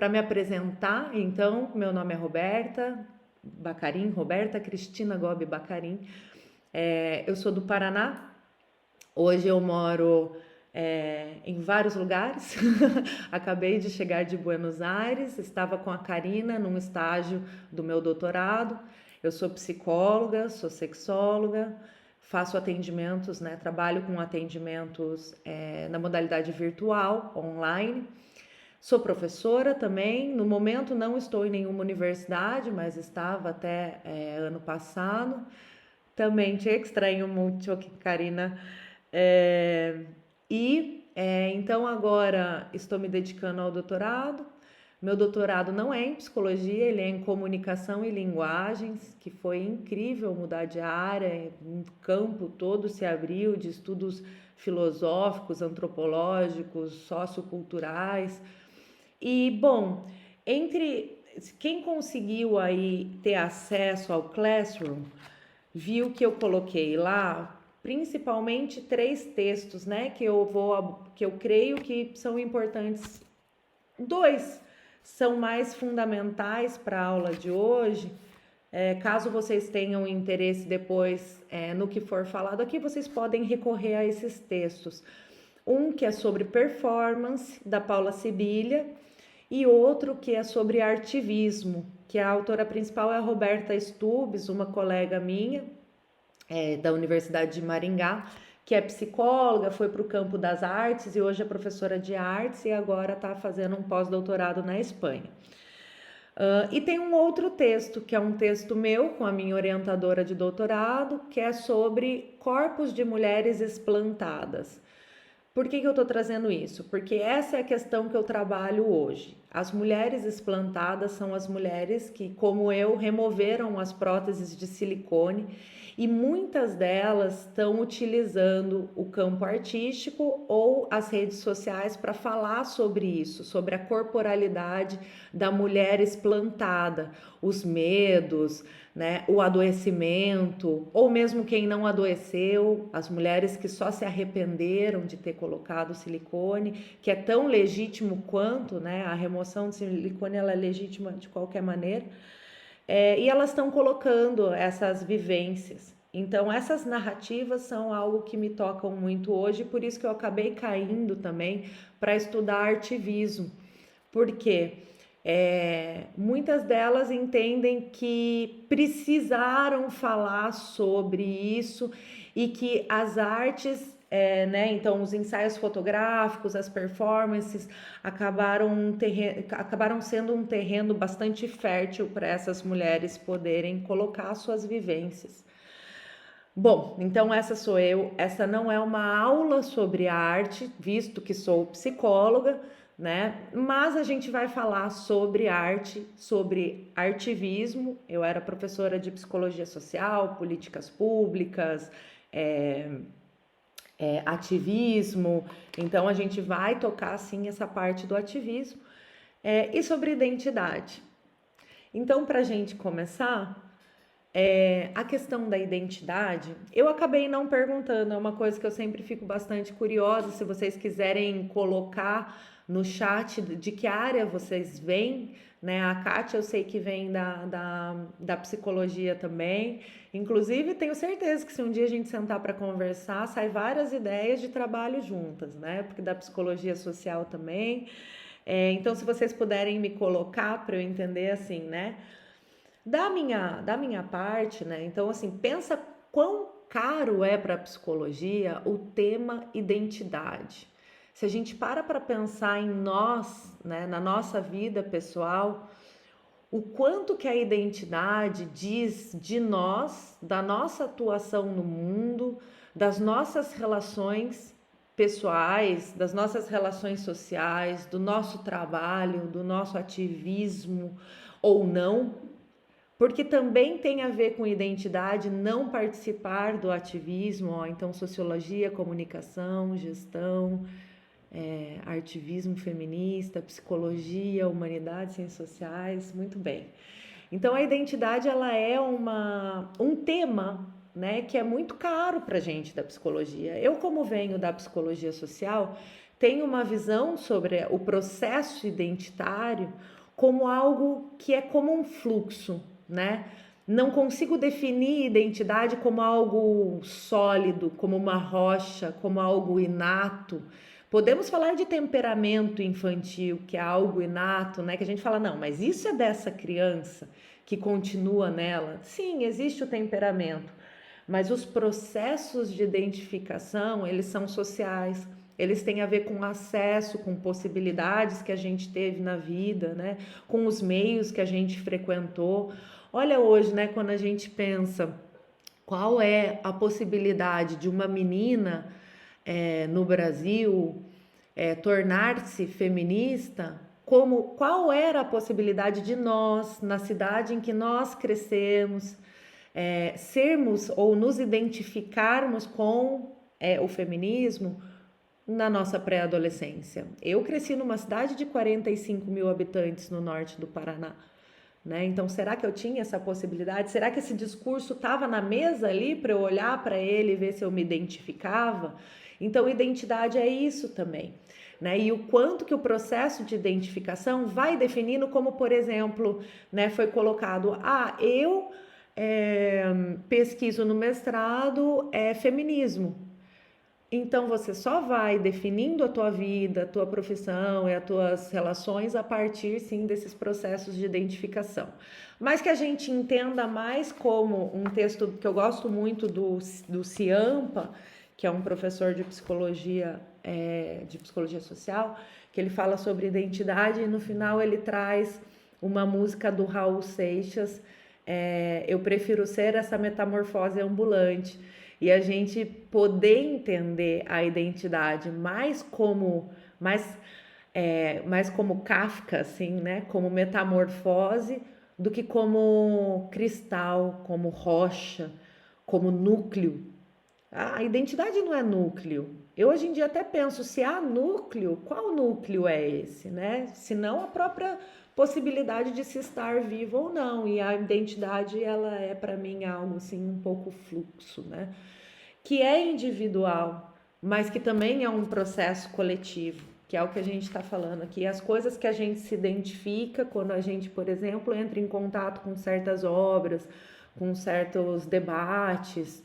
Para me apresentar, então, meu nome é Roberta Bacarin, Roberta Cristina Gobi Bacarin. Eu sou do Paraná. Hoje eu moro em vários lugares. Acabei de chegar de Buenos Aires, estava com a Karina num estágio do meu doutorado. Eu sou psicóloga, sou sexóloga, faço atendimentos, né? Trabalho com atendimentos na modalidade virtual, online. Sou professora também. No momento não estou em nenhuma universidade, mas estava até ano passado. Também te extraño muito, Karina. Então agora estou me dedicando ao doutorado. Meu doutorado não é em psicologia, ele é em comunicação e linguagens, que foi incrível mudar de área, um campo todo se abriu de estudos filosóficos, antropológicos, socioculturais. E bom, entre quem conseguiu aí ter acesso ao Classroom, viu que eu coloquei lá principalmente 3 textos, né, que eu creio que são importantes. 2 são mais fundamentais para a aula de hoje. Caso vocês tenham interesse depois no que for falado aqui, vocês podem recorrer a esses textos. Um que é sobre performance, da Paula Sibilha, e outro que é sobre artivismo, que a autora principal é a Roberta Stubbs, uma colega minha, da Universidade de Maringá, que é psicóloga, foi para o campo das artes e hoje é professora de artes e agora está fazendo um pós-doutorado na Espanha. E tem um outro texto, que é um texto meu com a minha orientadora de doutorado, que é sobre corpos de mulheres explantadas. Por que eu estou trazendo isso? Porque essa é a questão que eu trabalho hoje. As mulheres explantadas são as mulheres que, como eu, removeram as próteses de silicone e muitas delas estão utilizando o campo artístico ou as redes sociais para falar sobre isso, sobre a corporalidade da mulher explantada, os medos, né, o adoecimento, ou mesmo quem não adoeceu, as mulheres que só se arrependeram de ter colocado silicone, que é tão legítimo quanto, né, a remoção de silicone, ela é legítima de qualquer maneira, e elas estão colocando essas vivências. Então essas narrativas são algo que me tocam muito hoje, por isso que eu acabei caindo também para estudar artivismo, porque muitas delas entendem que precisaram falar sobre isso e que as artes, né, então os ensaios fotográficos, as performances acabaram sendo um terreno bastante fértil para essas mulheres poderem colocar suas vivências. Bom, então essa sou eu. Essa não é uma aula sobre arte, visto que sou psicóloga, né? Mas a gente vai falar sobre arte, sobre artivismo. Eu era professora de psicologia social, políticas públicas, ativismo. Então a gente vai tocar sim essa parte do ativismo e sobre identidade. Então, para a gente começar, a questão da identidade, eu acabei não perguntando, é uma coisa que eu sempre fico bastante curiosa. Se vocês quiserem colocar no chat de que área vocês vêm, né? A Kátia eu sei que vem da psicologia também. Inclusive, tenho certeza que se um dia a gente sentar para conversar, sai várias ideias de trabalho juntas, né? Porque da psicologia social também. Então, se vocês puderem me colocar para eu entender assim, né? Da minha parte, né? Então, assim, pensa quão caro é para a psicologia o tema identidade. Se a gente para pensar em nós, né, na nossa vida pessoal, o quanto que a identidade diz de nós, da nossa atuação no mundo, das nossas relações pessoais, das nossas relações sociais, do nosso trabalho, do nosso ativismo ou não, porque também tem a ver com identidade não participar do ativismo, ó, então sociologia, comunicação, gestão, artivismo feminista, psicologia, humanidades, ciências sociais, muito bem. Então a identidade ela é um tema, né, que é muito caro para gente da psicologia. Eu, como venho da psicologia social, tem uma visão sobre o processo identitário como algo que é como um fluxo, né? Não consigo definir identidade como algo sólido, como uma rocha, como algo inato. Podemos falar de temperamento infantil, que é algo inato, né? Que a gente fala, não, mas isso é dessa criança que continua nela. Sim, existe o temperamento, mas os processos de identificação, eles são sociais. Eles têm a ver com acesso, com possibilidades que a gente teve na vida, né? Com os meios que a gente frequentou. Olha hoje, né, quando a gente pensa qual é a possibilidade de uma menina no Brasil tornar-se feminista, qual era a possibilidade de nós, na cidade em que nós crescemos, sermos ou nos identificarmos com o feminismo na nossa pré-adolescência. Eu cresci numa cidade de 45 mil habitantes no norte do Paraná. Né? Então, será que eu tinha essa possibilidade? Será que esse discurso estava na mesa ali para eu olhar para ele e ver se eu me identificava? Então, identidade é isso também. Né? E o quanto que o processo de identificação vai definindo, como, por exemplo, né, foi colocado, eu pesquiso no mestrado feminismo. Então você só vai definindo a tua vida, a tua profissão e as tuas relações a partir sim desses processos de identificação. Mas que a gente entenda mais como um texto que eu gosto muito do Ciampa, que é um professor de psicologia social, que ele fala sobre identidade e no final ele traz uma música do Raul Seixas, Eu Prefiro Ser Essa Metamorfose Ambulante. E a gente poder entender a identidade mais como Kafka, assim, né? Como metamorfose, do que como cristal, como rocha, como núcleo. A identidade não é núcleo. Eu hoje em dia até penso, se há núcleo, qual núcleo é esse, né? Se não a própria possibilidade de se estar vivo ou não. E a identidade, ela é para mim algo assim um pouco fluxo, né? Que é individual, mas que também é um processo coletivo, que é o que a gente está falando aqui. As coisas que a gente se identifica quando a gente, por exemplo, entra em contato com certas obras, com certos debates,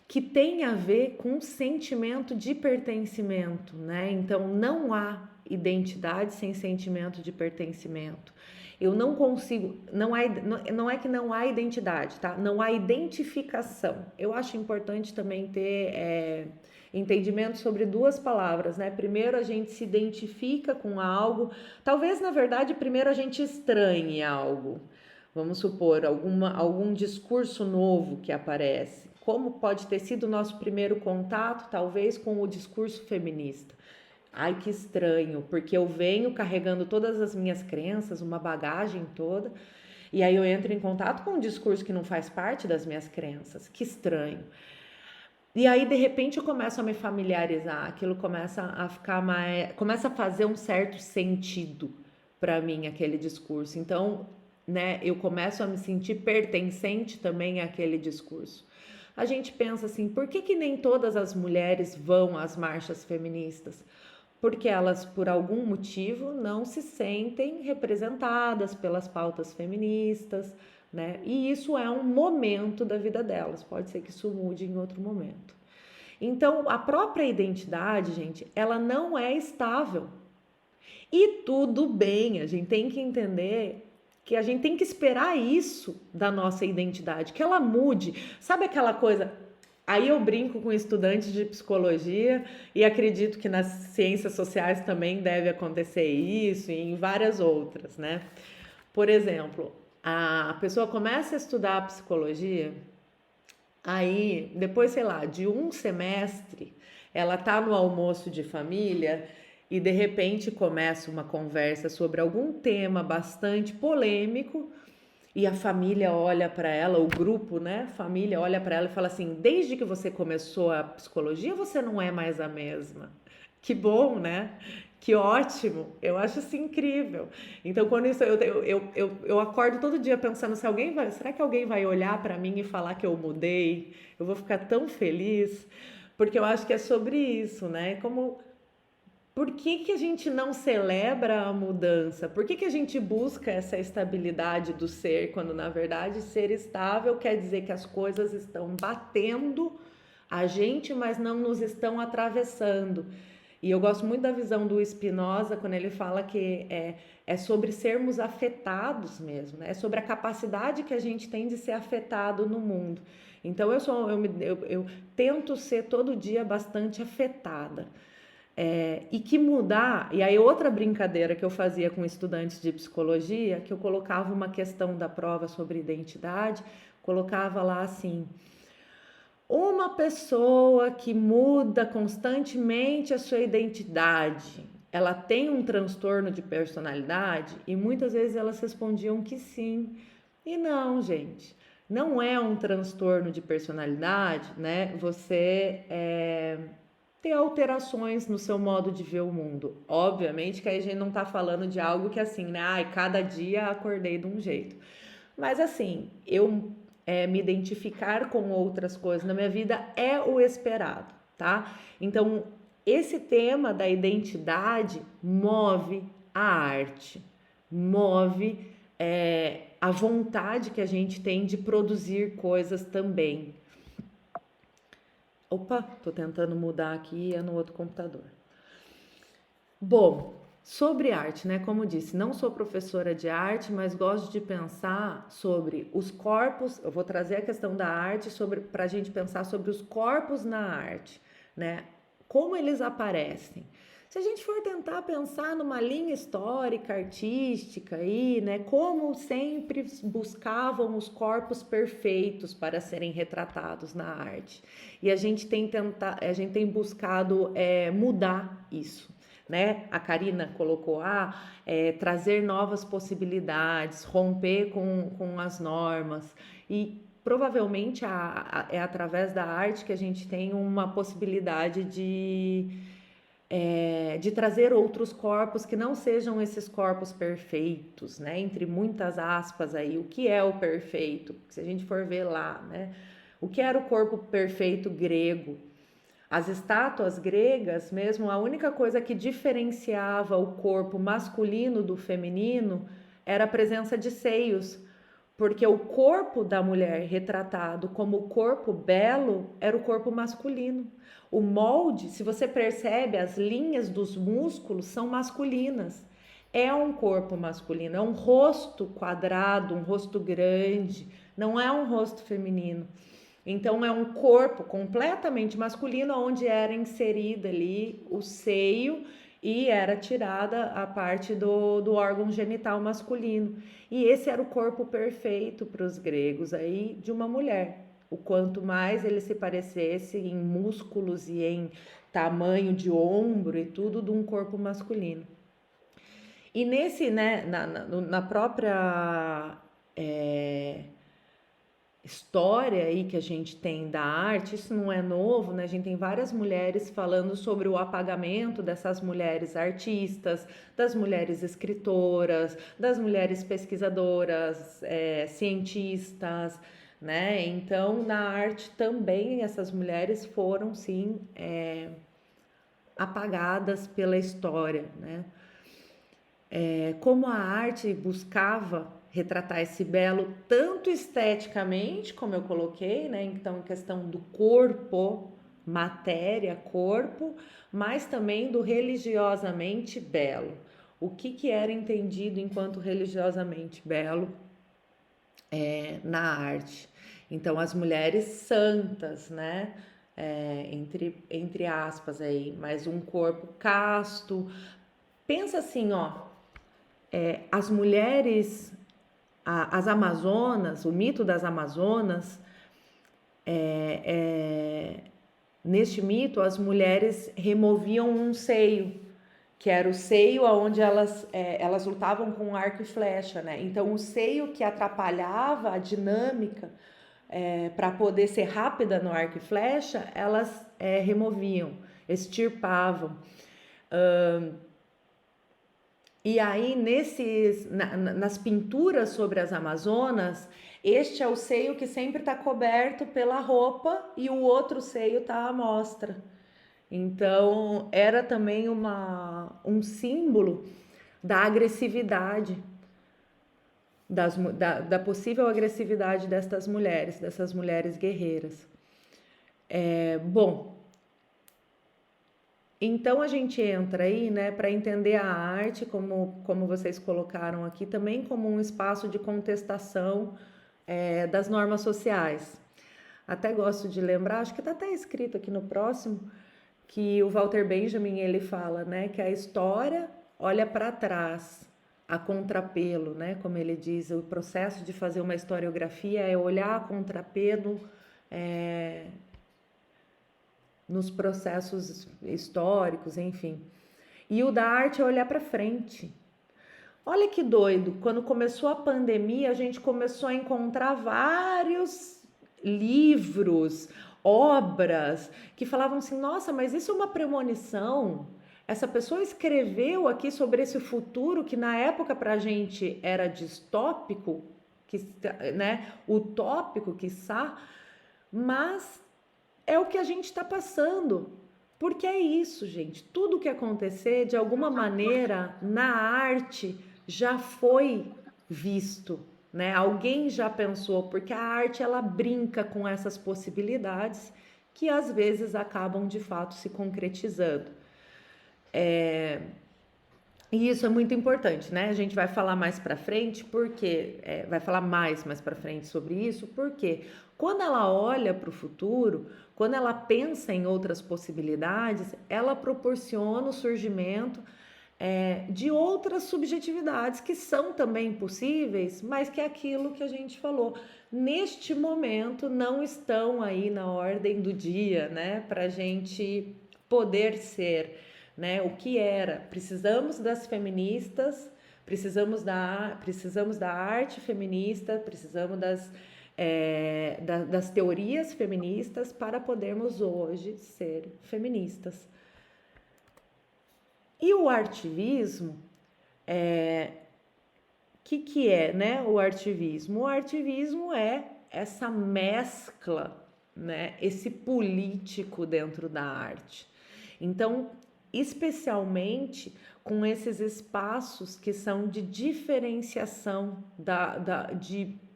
que tem a ver com o sentimento de pertencimento, né? Então não há identidade sem sentimento de pertencimento. Eu não consigo, não é que não há identidade, tá? Não há identificação. Eu acho importante também ter entendimento sobre duas palavras, né? Primeiro a gente se identifica com algo, talvez na verdade primeiro a gente estranhe algo. Vamos supor, algum discurso novo que aparece. Como pode ter sido o nosso primeiro contato, talvez, com o discurso feminista? Ai, que estranho, porque eu venho carregando todas as minhas crenças, uma bagagem toda, e aí eu entro em contato com um discurso que não faz parte das minhas crenças. Que estranho. E aí, de repente, eu começo a me familiarizar, aquilo começa a ficar mais. Começa a fazer um certo sentido para mim, aquele discurso. Então, né, eu começo a me sentir pertencente também àquele discurso. A gente pensa assim, por que nem todas as mulheres vão às marchas feministas? Porque elas, por algum motivo, não se sentem representadas pelas pautas feministas, né? E isso é um momento da vida delas, pode ser que isso mude em outro momento. Então, a própria identidade, gente, ela não é estável. E tudo bem, a gente tem que entender que a gente tem que esperar isso da nossa identidade, que ela mude. Sabe aquela coisa? Aí eu brinco com estudantes de psicologia e acredito que nas ciências sociais também deve acontecer isso e em várias outras, né? Por exemplo, a pessoa começa a estudar psicologia, aí depois, sei lá, de um semestre, ela tá no almoço de família e de repente começa uma conversa sobre algum tema bastante polêmico e a família olha para ela, o grupo, né? Família olha para ela e fala assim: desde que você começou a psicologia, você não é mais a mesma. Que bom, né? Que ótimo! Eu acho isso incrível. Então, quando isso eu acordo todo dia pensando se será que alguém vai olhar para mim e falar que eu mudei? Eu vou ficar tão feliz. porque eu acho que é sobre isso, né? Como por que que a gente não celebra a mudança? Por que que a gente busca essa estabilidade do ser, quando na verdade ser estável quer dizer que as coisas estão batendo a gente, mas não nos estão atravessando. E eu gosto muito da visão do Spinoza, quando ele fala que é sobre sermos afetados mesmo, né? É sobre a capacidade que a gente tem de ser afetado no mundo. Então eu tento ser todo dia bastante afetada. E que mudar, e aí outra brincadeira que eu fazia com estudantes de psicologia, que eu colocava uma questão da prova sobre identidade, colocava lá assim: uma pessoa que muda constantemente a sua identidade, ela tem um transtorno de personalidade? E muitas vezes elas respondiam que sim. E não, gente, não é um transtorno de personalidade, né? Ter alterações no seu modo de ver o mundo. Obviamente que aí a gente não tá falando de algo que assim, né? Ai, cada dia acordei de um jeito. Mas assim, me identificar com outras coisas na minha vida é o esperado, tá? Então, esse tema da identidade move a arte, move a vontade que a gente tem de produzir coisas também. Opa, tô tentando mudar aqui, é no outro computador. Bom, sobre arte, né? Como disse, não sou professora de arte, mas gosto de pensar sobre os corpos. Eu vou trazer a questão da arte para a gente pensar sobre os corpos na arte, né? Como eles aparecem. Se a gente for tentar pensar numa linha histórica, artística aí, né? Como sempre buscavam os corpos perfeitos para serem retratados na arte. E a gente tem buscado mudar isso. Né? A Karina colocou trazer novas possibilidades, romper com as normas, e provavelmente é através da arte que a gente tem uma possibilidade de trazer outros corpos que não sejam esses corpos perfeitos, né? Entre muitas aspas aí, o que é o perfeito? Se a gente for ver lá, né? O que era o corpo perfeito grego? As estátuas gregas, mesmo, a única coisa que diferenciava o corpo masculino do feminino era a presença de seios, porque o corpo da mulher retratado como corpo belo era o corpo masculino. O molde, se você percebe, as linhas dos músculos são masculinas. É um corpo masculino, é um rosto quadrado, um rosto grande, não é um rosto feminino. Então é um corpo completamente masculino, onde era inserida ali o seio e era tirada a parte do órgão genital masculino. E esse era o corpo perfeito para os gregos aí de uma mulher. O quanto mais ele se parecesse em músculos e em tamanho de ombro e tudo de um corpo masculino. E nesse, né, na própria história aí que a gente tem da arte, isso não é novo, né? A gente tem várias mulheres falando sobre o apagamento dessas mulheres artistas, das mulheres escritoras, das mulheres pesquisadoras, cientistas, né? Então, na arte também essas mulheres foram, sim, apagadas pela história, né? Como a arte buscava retratar esse belo tanto esteticamente, como eu coloquei, né? Então, questão do corpo, matéria, corpo, mas também do religiosamente belo. O que era entendido enquanto religiosamente belo na arte? Então, as mulheres santas, né? Entre aspas aí, mas um corpo casto. Pensa assim, ó, as mulheres, as Amazonas, o mito das Amazonas, neste mito as mulheres removiam um seio, que era o seio onde elas lutavam com arco e flecha, né? Então o seio que atrapalhava a dinâmica para poder ser rápida no arco e flecha, elas removiam, extirpavam. E aí, nas pinturas sobre as Amazonas, este é o seio que sempre está coberto pela roupa e o outro seio está à mostra. Então, era também um símbolo da agressividade, da possível agressividade dessas mulheres guerreiras. Bom, então a gente entra aí, né, para entender a arte, como vocês colocaram aqui, também como um espaço de contestação das normas sociais. Até gosto de lembrar, acho que está até escrito aqui no próximo, que o Walter Benjamin ele fala, né, que a história olha para trás, a contrapelo, né, como ele diz, o processo de fazer uma historiografia é olhar a contrapelo nos processos históricos, enfim. E o da arte é olhar para frente. Olha que doido, quando começou a pandemia, a gente começou a encontrar vários livros, obras que falavam assim: nossa, mas isso é uma premonição. Essa pessoa escreveu aqui sobre esse futuro que na época para a gente era distópico, né, utópico, quiçá, mas é o que a gente está passando. Porque é isso, gente. Tudo que acontecer, de alguma maneira, na arte já foi visto, né? Alguém já pensou, porque a arte ela brinca com essas possibilidades que às vezes acabam de fato se concretizando. E isso é muito importante, né? A gente vai falar mais para frente, porque vai falar mais para frente sobre isso, porque quando ela olha para o futuro, quando ela pensa em outras possibilidades, ela proporciona o surgimento de outras subjetividades que são também possíveis, mas que é aquilo que a gente falou. Neste momento, não estão aí na ordem do dia, né? Para a gente poder ser, né? O que era? Precisamos das feministas, precisamos da arte feminista, precisamos das teorias feministas para podermos hoje ser feministas. E o artivismo, que é, né, o artivismo? O artivismo é essa mescla, né, esse político dentro da arte. Então, especialmente com esses espaços que são de diferenciação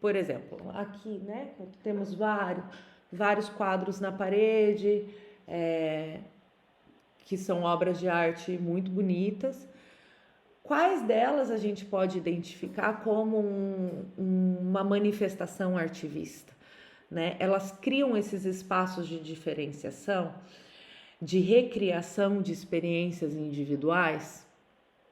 por exemplo, aqui, né, temos vários quadros na parede, que são obras de arte muito bonitas. Quais delas a gente pode identificar como uma manifestação artivista, né? Elas criam esses espaços de diferenciação, de recriação de experiências individuais,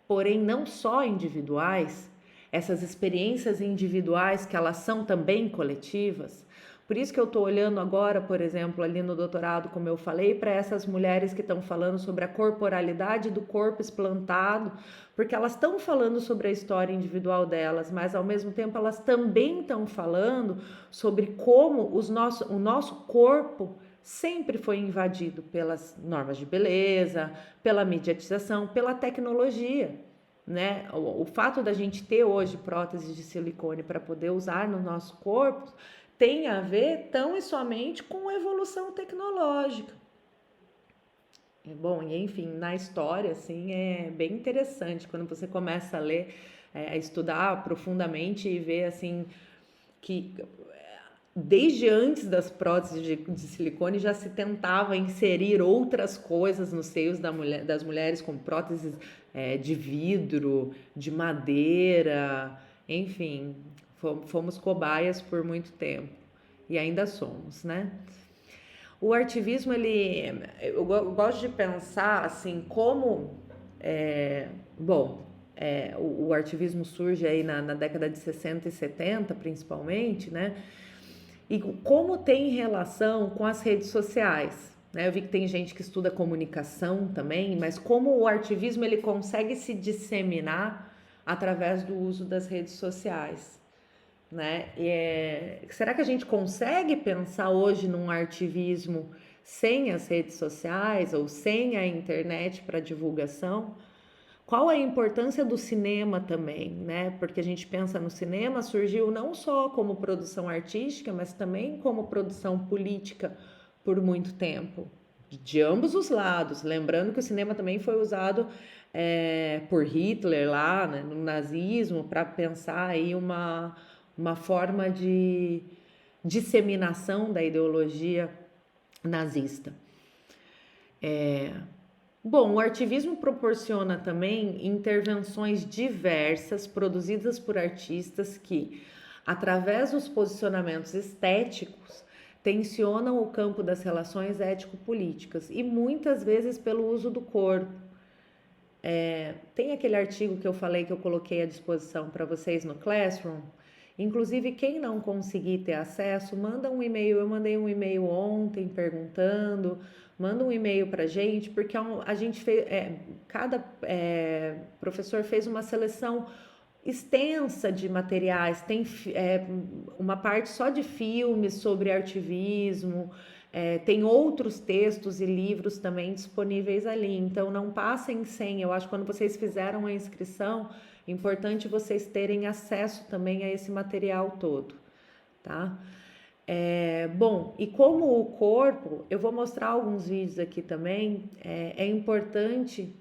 porém não só individuais, essas experiências individuais que elas são também coletivas. Por isso que eu estou olhando agora, por exemplo, ali no doutorado, como eu falei, para essas mulheres que estão falando sobre a corporalidade do corpo explantado, porque elas estão falando sobre a história individual delas, mas ao mesmo tempo elas também estão falando sobre como o nosso corpo sempre foi invadido pelas normas de beleza, pela mediatização, pela tecnologia, né? O fato da gente ter hoje próteses de silicone para poder usar no nosso corpo tem a ver tão e somente com a evolução tecnológica. Bom, e enfim, na história, assim, é bem interessante quando você começa a ler, a estudar profundamente e ver, assim, que desde antes das próteses de silicone já se tentava inserir outras coisas nos seios das mulheres, como próteses de vidro, de madeira, enfim, fomos cobaias por muito tempo e ainda somos, né? O artivismo, eu gosto de pensar assim, como, o artivismo surge aí na década de 60 e 70, principalmente, né? E como tem relação com as redes sociais, né? Eu vi que tem gente que estuda comunicação também, mas como o artivismo ele consegue se disseminar através do uso das redes sociais, né? Será que a gente consegue pensar hoje num artivismo sem as redes sociais ou sem a internet para divulgação? Qual a importância do cinema também, né? Porque a gente pensa no cinema, surgiu não só como produção artística, mas também como produção política por muito tempo, de ambos os lados. Lembrando que o cinema também foi usado por Hitler lá, né, no nazismo, para pensar aí uma forma de disseminação da ideologia nazista. Bom, o artivismo proporciona também intervenções diversas produzidas por artistas que, através dos posicionamentos estéticos, tensionam o campo das relações ético-políticas e muitas vezes pelo uso do corpo. Tem aquele artigo que eu falei que eu coloquei à disposição para vocês no Classroom. Inclusive, quem não conseguir ter acesso, manda um e-mail. Eu mandei um e-mail ontem perguntando. Manda um e-mail para a gente, porque a gente fez, cada professor fez uma seleção extensa de materiais. Tem uma parte só de filmes sobre artivismo. Tem outros textos e livros também disponíveis ali, então não passem sem. Eu acho que quando vocês fizeram a inscrição, é importante vocês terem acesso também a esse material todo, tá? Bom, e como o corpo, eu vou mostrar alguns vídeos aqui também, é importante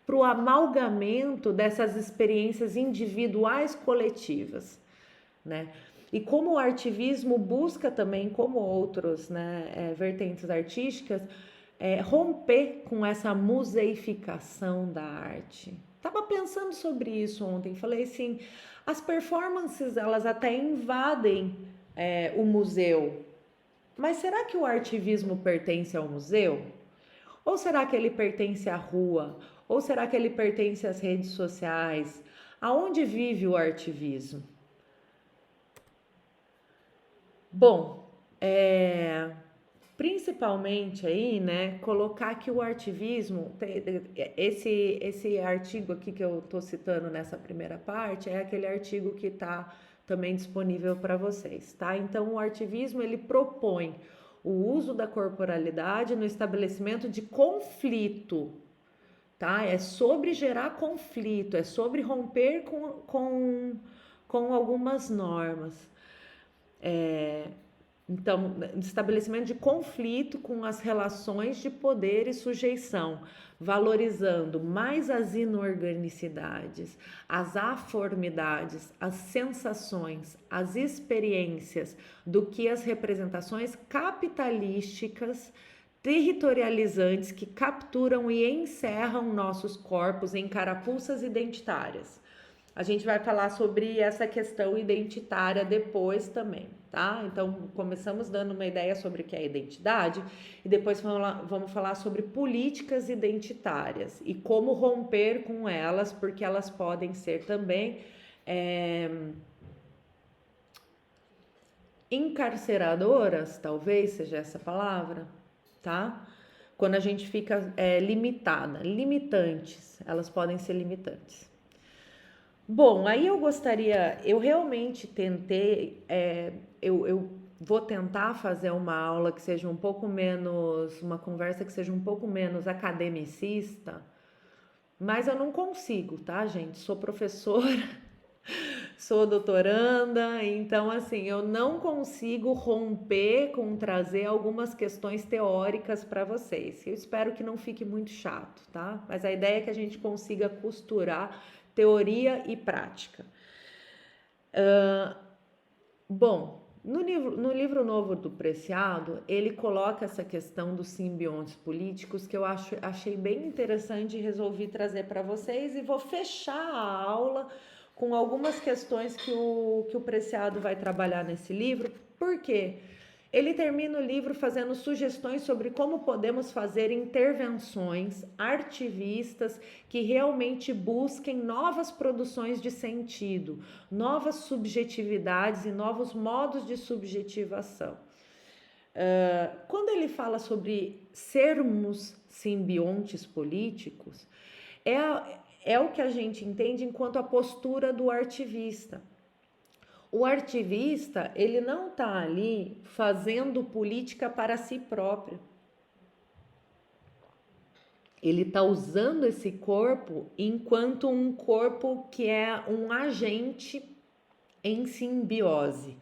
para o amalgamento dessas experiências individuais coletivas, né? E como o artivismo busca também, como outros, né, vertentes artísticas, romper com essa museificação da arte. Tava pensando sobre isso ontem, falei assim, as performances elas até invadem o museu, mas será que o artivismo pertence ao museu? Ou será que ele pertence à rua? Ou será que ele pertence às redes sociais? Aonde vive o artivismo? Bom, principalmente aí, né, colocar que o artivismo, esse artigo aqui que eu estou citando nessa primeira parte, é aquele artigo que está também disponível para vocês, tá? Então, o artivismo, ele propõe o uso da corporalidade no estabelecimento de conflito, tá? É sobre gerar conflito, é sobre romper com algumas normas. Então, estabelecimento de conflito com as relações de poder e sujeição, valorizando mais as inorganicidades, as aformidades, as sensações, as experiências, do que as representações capitalísticas, territorializantes que capturam e encerram nossos corpos em carapuças identitárias. A gente vai falar sobre essa questão identitária depois também, tá? Então, começamos dando uma ideia sobre o que é identidade e depois vamos falar sobre políticas identitárias e como romper com elas, porque elas podem ser também encarceradoras, talvez seja essa palavra, tá? Quando a gente fica limitada, limitantes, elas podem ser limitantes. Bom, aí eu realmente tentei, eu vou tentar fazer uma aula que seja um pouco menos, uma conversa que seja um pouco menos academicista, mas eu não consigo, tá, gente? Sou professora, sou doutoranda, então assim, eu não consigo romper com trazer algumas questões teóricas para vocês. Eu espero que não fique muito chato, tá? Mas a ideia é que a gente consiga costurar teoria e prática. Bom, no livro novo do Preciado, ele coloca essa questão dos simbiontes políticos que eu achei bem interessante e resolvi trazer para vocês e vou fechar a aula com algumas questões que o Preciado vai trabalhar nesse livro. Por quê? Ele termina o livro fazendo sugestões sobre como podemos fazer intervenções artivistas que realmente busquem novas produções de sentido, novas subjetividades e novos modos de subjetivação. Quando ele fala sobre sermos simbiontes políticos, é o que a gente entende enquanto a postura do artivista. O artivista, ele não está ali fazendo política para si próprio. ele está usando esse corpo enquanto um corpo que é um agente em simbiose.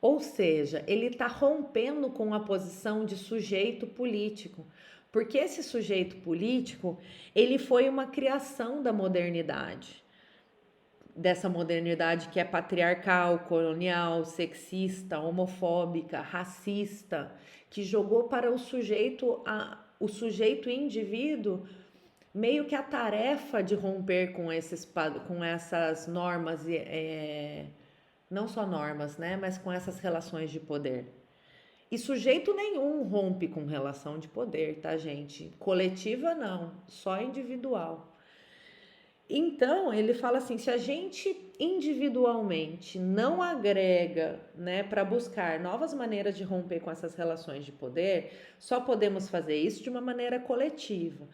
Ou seja, ele está rompendo com a posição de sujeito político, porque esse sujeito político, ele foi uma criação da modernidade, dessa modernidade que é patriarcal, colonial, sexista, homofóbica, racista, que jogou para o sujeito indivíduo meio que a tarefa de romper com essas normas, não só normas, né, mas com essas relações de poder. E sujeito nenhum rompe com relação de poder, tá, gente? Coletiva não, só individual. Então, ele fala assim, se a gente individualmente não agrega, né, para buscar novas maneiras de romper com essas relações de poder, só podemos fazer isso de uma maneira coletiva.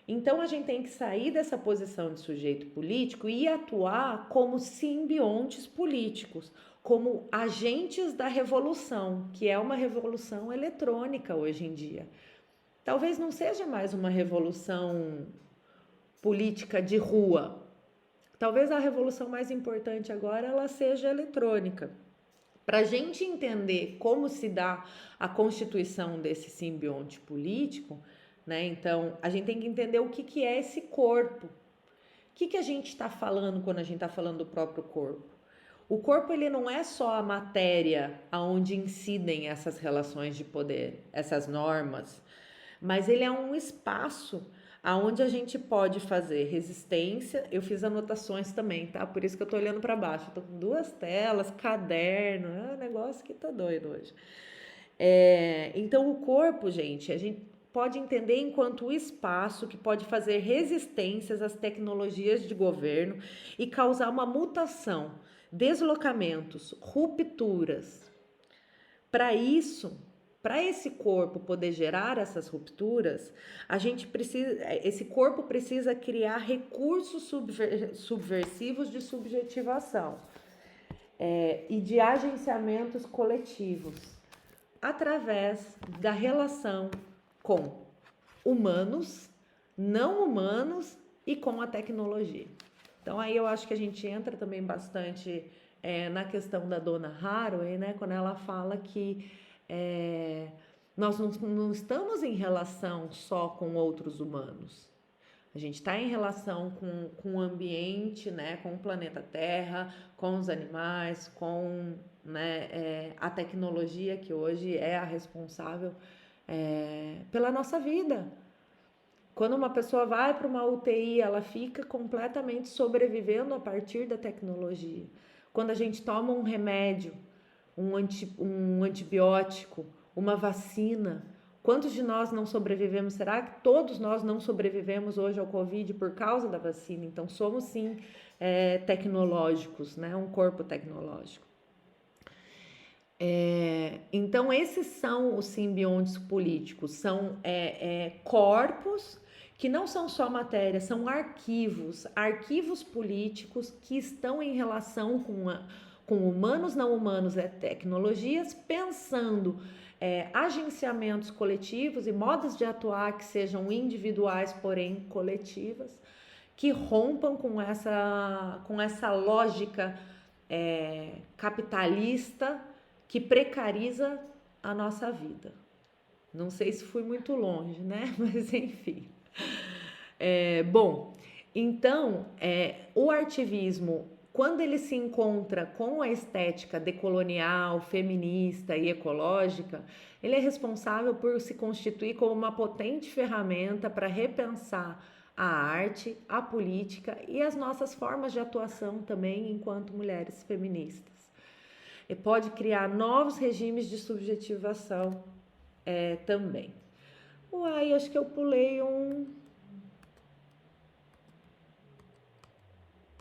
Então, a gente tem que sair dessa posição de sujeito político e atuar como simbiontes políticos, como agentes da revolução, que é uma revolução eletrônica hoje em dia. Talvez não seja mais uma revolução política de rua. Talvez a revolução mais importante agora ela seja eletrônica. Para a gente entender como se dá a constituição desse simbionte político, né? Então, a gente tem que entender o que é esse corpo. O que a gente está falando quando a gente está falando do próprio corpo? O corpo ele não é só a matéria aonde incidem essas relações de poder, essas normas, mas ele é um espaço aonde a gente pode fazer resistência. Eu fiz anotações também, tá? Por isso que eu tô olhando para baixo. Eu tô com 2 telas, caderno, é um negócio que tá doido hoje. Então, o corpo, gente, a gente pode entender enquanto o espaço que pode fazer resistências às tecnologias de governo e causar uma mutação, deslocamentos, rupturas. Para isso, para esse corpo poder gerar essas rupturas, esse corpo precisa criar recursos subversivos de subjetivação e de agenciamentos coletivos, através da relação com humanos, não humanos e com a tecnologia. Então aí eu acho que a gente entra também bastante na questão da Donna Haraway, né, quando ela fala que nós não estamos em relação só com outros humanos. A gente está em relação com o ambiente, né, com o planeta Terra, com os animais, com, né, a tecnologia que hoje é a responsável pela nossa vida. Quando uma pessoa vai para uma UTI, ela fica completamente sobrevivendo a partir da tecnologia. Quando a gente toma um remédio, um antibiótico, uma vacina, quantos de nós não sobrevivemos? Será que todos nós não sobrevivemos hoje ao Covid por causa da vacina? Então, somos sim tecnológicos, né? Um corpo tecnológico. Então, esses são os simbiontes políticos, são corpos que não são só matéria, são arquivos políticos que estão em relação com humanos, não humanos, tecnologias, pensando agenciamentos coletivos e modos de atuar que sejam individuais, porém coletivas, que rompam com essa lógica capitalista que precariza a nossa vida. Não sei se fui muito longe, né? Mas enfim. Bom, então, o artivismo, quando ele se encontra com a estética decolonial, feminista e ecológica, ele é responsável por se constituir como uma potente ferramenta para repensar a arte, a política e as nossas formas de atuação também enquanto mulheres feministas. E pode criar novos regimes de subjetivação também. Uai, acho que eu pulei um...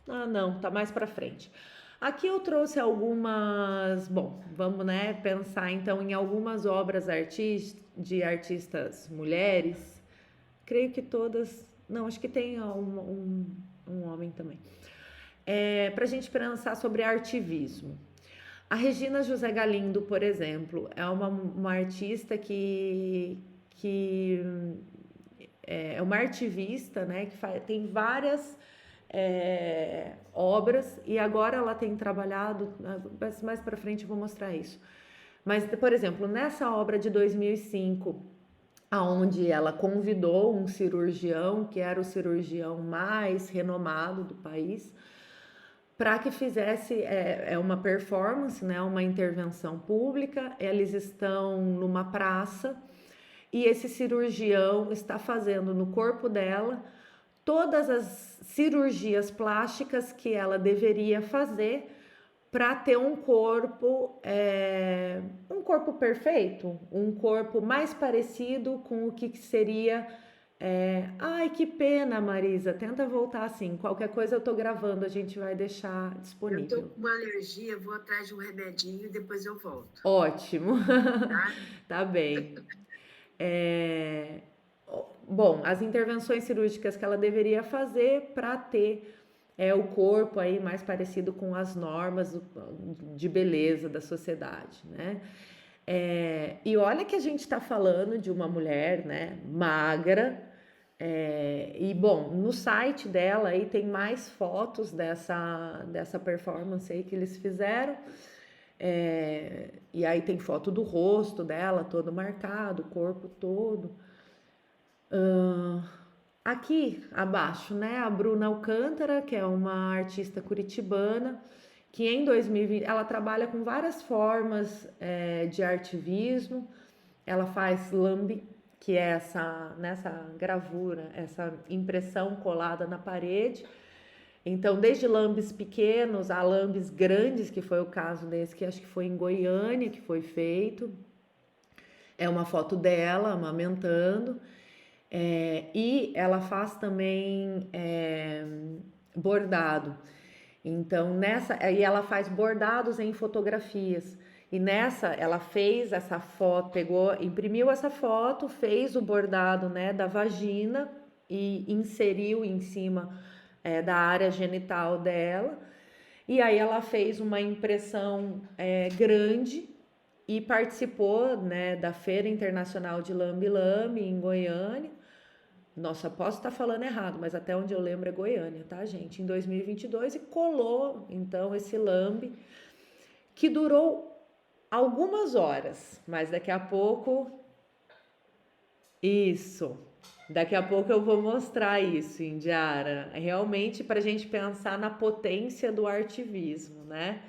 Ah, não, tá mais para frente. Aqui eu trouxe algumas... Bom, vamos, né, pensar então em algumas obras de artistas mulheres. Creio que todas... Não, acho que tem um homem também. Para a gente pensar sobre artivismo. A Regina José Galindo, por exemplo, é uma artista que é uma artivista, né, que tem várias obras, e agora ela tem trabalhado, mais para frente eu vou mostrar isso. Mas, por exemplo, nessa obra de 2005, aonde ela convidou um cirurgião, que era o cirurgião mais renomado do país, para que fizesse uma performance, né, uma intervenção pública. Eles estão numa praça e esse cirurgião está fazendo no corpo dela todas as cirurgias plásticas que ela deveria fazer para ter um corpo perfeito, um corpo mais parecido com o que seria. Ai, que pena, Marisa. Tenta voltar assim. Qualquer coisa eu tô gravando, a gente vai deixar disponível. Eu tô com uma alergia, vou atrás de um remedinho e depois eu volto. Ótimo. Tá? Tá bem. Bom, as intervenções cirúrgicas que ela deveria fazer para ter o corpo aí mais parecido com as normas de beleza da sociedade, né? E olha que a gente está falando de uma mulher, né, magra, e bom, no site dela aí tem mais fotos dessa performance aí que eles fizeram. E aí tem foto do rosto dela todo marcado, o corpo todo. Aqui abaixo, né, a Bruna Alcântara, que é uma artista curitibana, que em 2020 ela trabalha com várias formas de artivismo. Ela faz lambe, que é nessa gravura, essa impressão colada na parede. Então, desde lambes pequenos a lambes grandes, que foi o caso desse, que acho que foi em Goiânia que foi feito. É uma foto dela amamentando. E ela faz também bordado. Então, aí ela faz bordados em fotografias. E nessa, ela fez essa foto, imprimiu essa foto, fez o bordado, né, da vagina e inseriu em cima da área genital dela. E aí ela fez uma impressão grande e participou, né, da Feira Internacional de Lambe Lambe em Goiânia. Nossa, posso estar falando errado, mas até onde eu lembro é Goiânia, tá, gente? Em 2022 e colou, então, esse lambe que durou algumas horas, mas daqui a pouco... Isso, daqui a pouco eu vou mostrar isso, Indiara. Realmente para a gente pensar na potência do artivismo, né?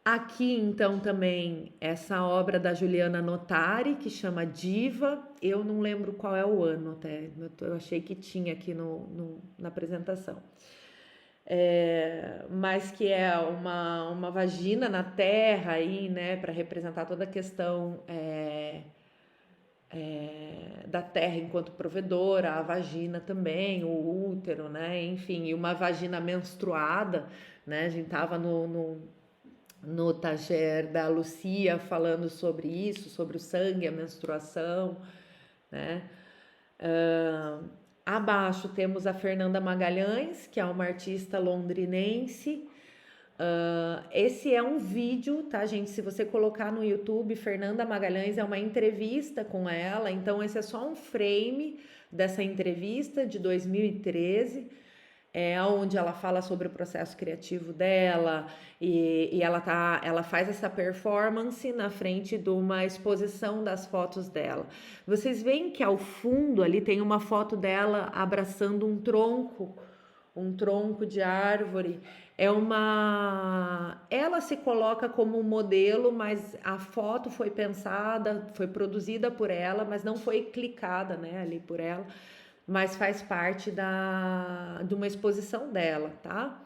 Aqui, então, também essa obra da Juliana Notari, que chama Diva. Eu não lembro qual é o ano até, eu achei que tinha aqui na apresentação. Mas que é uma vagina na terra aí, né, para representar toda a questão da terra enquanto provedora, a vagina também, o útero, né, enfim, e uma vagina menstruada, né, a gente tava no taller da Lucia falando sobre isso, sobre o sangue, a menstruação, né. Abaixo temos a Fernanda Magalhães, que é uma artista londrinense. Esse é um vídeo, tá, gente? Se você colocar no YouTube, Fernanda Magalhães, é uma entrevista com ela. Então, esse é só um frame dessa entrevista de 2013, onde ela fala sobre o processo criativo dela e ela faz essa performance na frente de uma exposição das fotos dela. Vocês veem que ao fundo ali tem uma foto dela abraçando um tronco de árvore. Ela se coloca como um modelo, mas a foto foi pensada, foi produzida por ela, mas não foi clicada, né, ali por ela, mas faz parte de uma exposição dela, tá?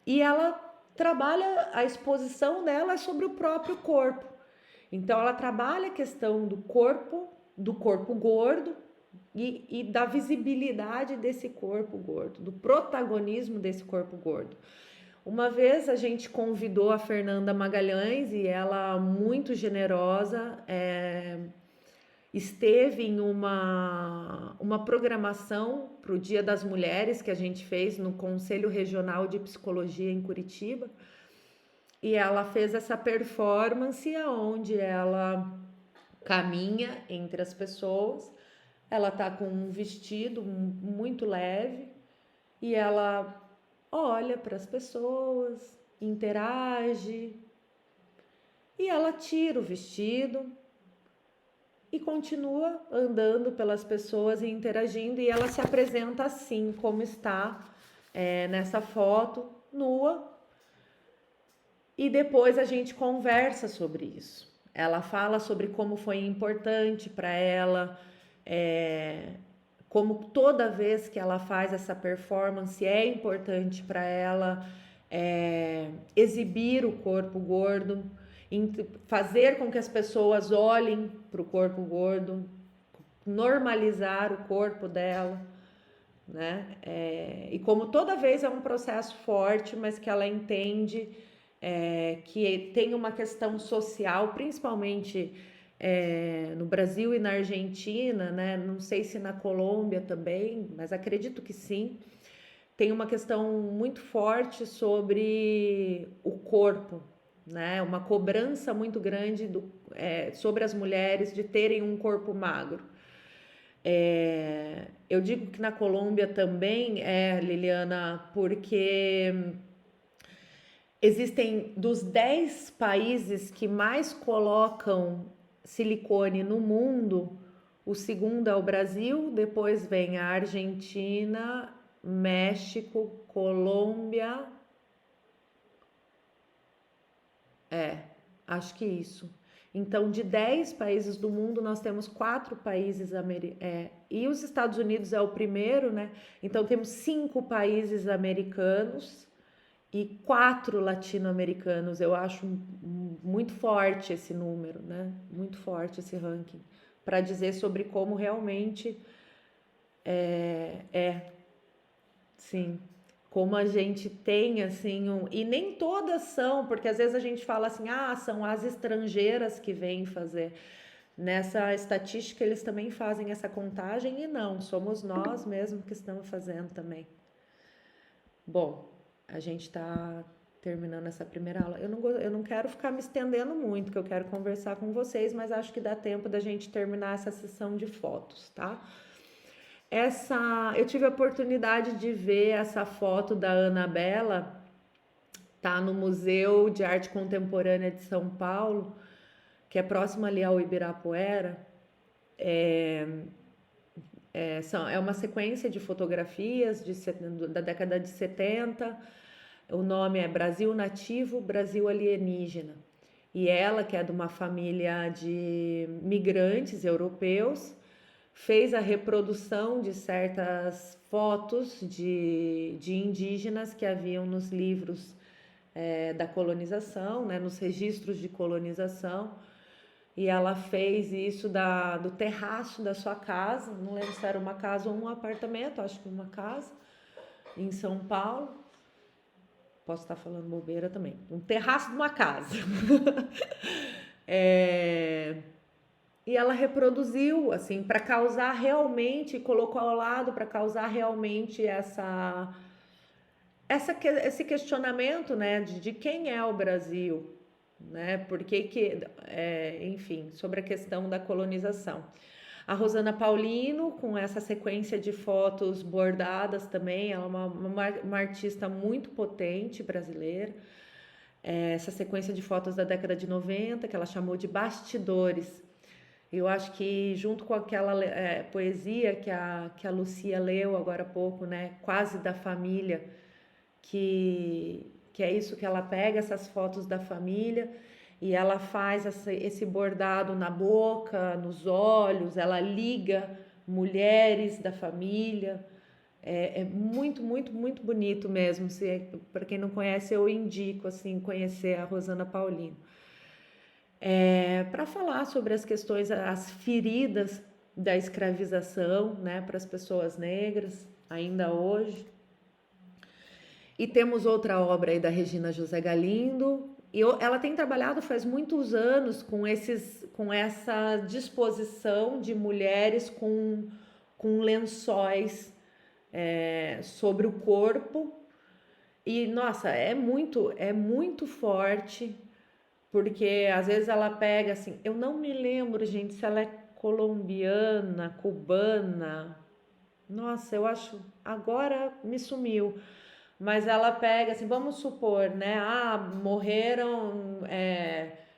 E ela trabalha, a exposição dela é sobre o próprio corpo. Então ela trabalha a questão do corpo gordo e da visibilidade desse corpo gordo, do protagonismo desse corpo gordo. Uma vez a gente convidou a Fernanda Magalhães e ela, muito generosa, esteve em uma programação para o Dia das Mulheres que a gente fez no Conselho Regional de Psicologia em Curitiba, e ela fez essa performance onde ela caminha entre as pessoas. Ela tá com um vestido muito leve e ela olha para as pessoas, interage e ela tira o vestido e continua andando pelas pessoas e interagindo, e ela se apresenta assim como está nessa foto, nua, e depois a gente conversa sobre isso. Ela fala sobre como foi importante para ela, como toda vez que ela faz essa performance é importante para ela exibir o corpo gordo, fazer com que as pessoas olhem para o corpo gordo, normalizar o corpo dela, né? E como toda vez é um processo forte, mas que ela entende que tem uma questão social, principalmente no Brasil e na Argentina, né? Não sei se na Colômbia também, mas acredito que sim. Tem uma questão muito forte sobre o corpo, né? Uma cobrança muito grande sobre as mulheres de terem um corpo magro. Eu digo que na Colômbia também Liliana, porque existem dos 10 países que mais colocam silicone no mundo, o segundo é o Brasil, depois vem a Argentina, México, Colômbia. Acho que isso. Então, de 10 países do mundo, nós temos 4 países e os Estados Unidos é o primeiro, né? Então, temos 5 países americanos e 4 latino-americanos. Eu acho muito forte esse número, né? Muito forte esse ranking, para dizer sobre como realmente sim, como a gente tem assim, e nem todas são, porque às vezes a gente fala assim, são as estrangeiras que vêm fazer. Nessa estatística eles também fazem essa contagem e não, somos nós mesmos que estamos fazendo também. Bom, a gente está terminando essa primeira aula. Eu não quero ficar me estendendo muito, porque eu quero conversar com vocês, mas acho que dá tempo da gente terminar essa sessão de fotos, tá? Eu tive a oportunidade de ver essa foto da Anabela, tá no Museu de Arte Contemporânea de São Paulo, que é próximo ali ao Ibirapuera. É uma sequência de fotografias da década de 70. O nome é Brasil Nativo, Brasil Alienígena. E ela, que é de uma família de migrantes europeus, fez a reprodução de certas fotos de indígenas que haviam nos livros da colonização, né, nos registros de colonização. E ela fez isso do terraço da sua casa, não lembro se era uma casa ou um apartamento, acho que uma casa, em São Paulo. Posso estar falando bobeira também. Um terraço de uma casa. E ela reproduziu, assim, para causar realmente, colocou ao lado para causar realmente esse questionamento, né, de quem é o Brasil, né, enfim, sobre a questão da colonização. A Rosana Paulino, com essa sequência de fotos bordadas também, ela é uma artista muito potente brasileira. Essa sequência de fotos da década de 90, que ela chamou de bastidores. Eu acho que junto com aquela poesia que a Lucia leu agora há pouco, né, Quase da Família, que é isso, que ela pega essas fotos da família e ela faz esse bordado na boca, nos olhos, ela liga mulheres da família. É muito, muito, muito bonito mesmo. Para quem não conhece, eu indico assim conhecer a Rosana Paulino. Para falar sobre as questões, as feridas da escravização, né, para as pessoas negras, ainda hoje. E temos outra obra aí da Regina José Galindo, e ela tem trabalhado faz muitos anos com essa disposição de mulheres com lençóis sobre o corpo. E nossa, é muito forte porque às vezes ela pega assim, eu não me lembro, gente, se ela é colombiana, cubana. Nossa, eu acho, agora me sumiu. Mas ela pega assim, vamos supor, né? Ah, morreram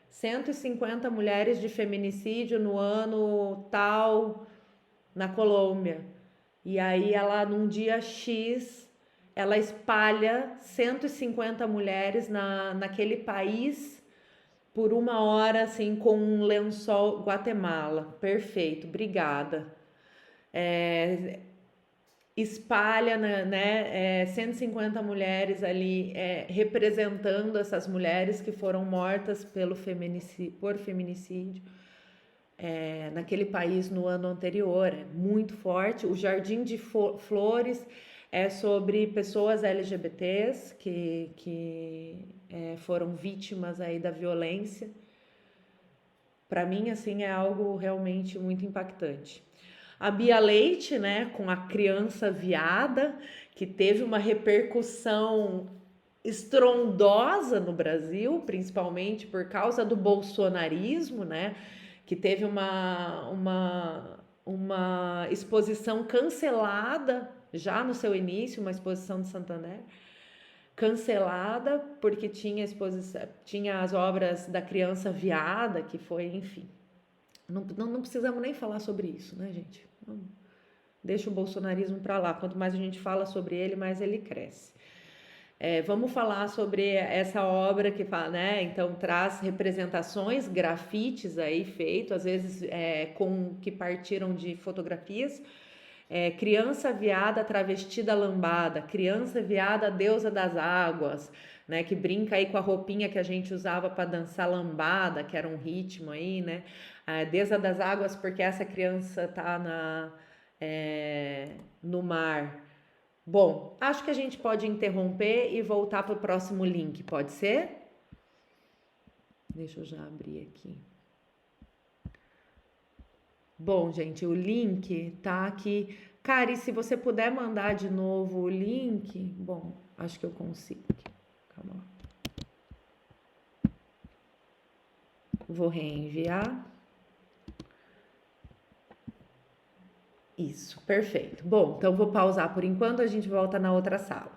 150 mulheres de feminicídio no ano tal na Colômbia. E aí ela, num dia X, ela espalha 150 mulheres naquele país por uma hora, assim, com um lençol. Guatemala. Perfeito, obrigada. Espalha, né, 150 mulheres ali, representando essas mulheres que foram mortas por feminicídio naquele país no ano anterior. É muito forte. O Jardim de Flores é sobre pessoas LGBTs que foram vítimas aí da violência. Para mim, assim, é algo realmente muito impactante. A Bia Leite, né, com a criança viada, que teve uma repercussão estrondosa no Brasil, principalmente por causa do bolsonarismo, né, que teve uma exposição cancelada já no seu início, uma exposição de Santander, cancelada porque tinha as obras da criança viada, que foi, enfim. Não precisamos nem falar sobre isso, né, gente? Deixa o bolsonarismo para lá. Quanto mais a gente fala sobre ele, mais ele cresce. Vamos falar sobre essa obra que fala, né? Então traz representações, grafites aí feitos, às vezes que partiram de fotografias. Criança viada travestida lambada, criança viada deusa das águas, né? Que brinca aí com a roupinha que a gente usava para dançar lambada, que era um ritmo aí, né? A deusa das águas, porque essa criança tá no mar. Bom, acho que a gente pode interromper e voltar para o próximo link, pode ser? Deixa eu já abrir aqui. Bom, gente, o link tá aqui. Cari, se você puder mandar de novo o link. Bom, acho que eu consigo. Calma lá. Vou reenviar. Isso, perfeito. Bom, então vou pausar por enquanto, a gente volta na outra sala.